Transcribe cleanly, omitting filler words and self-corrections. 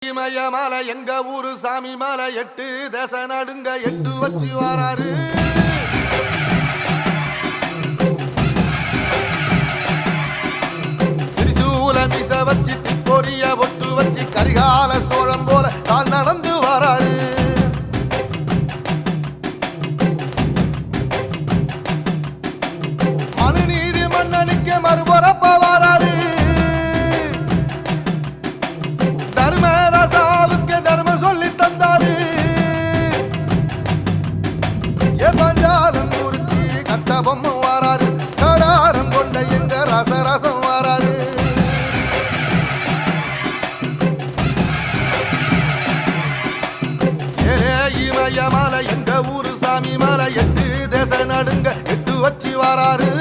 மலை எங்க ஊரு சாமி மலை 8 தேச நடுங்க 8 வச்சு வாராரு. திருச்சூல மிச வச்சு பொரிய ஒட்டு வச்சு கரிகால சோழம் போல கால் நடந்து வாராரு. மனுநீதி மன்னனுக்கு மறுபுறப்ப வாராரு. தர்மராசாவுக்கு தர்மம் சொல்லி தந்தாரு. பஞ்சாலம் ஊருக்கு கட்டபொம்ம வாராரு. கடாரம் கொண்ட எங்க ரசரசம் வாராரு. இமய மலை எங்க ஊரு சாமி மலை 8 தேச நடுங்க 8 வச்சு வாராரு.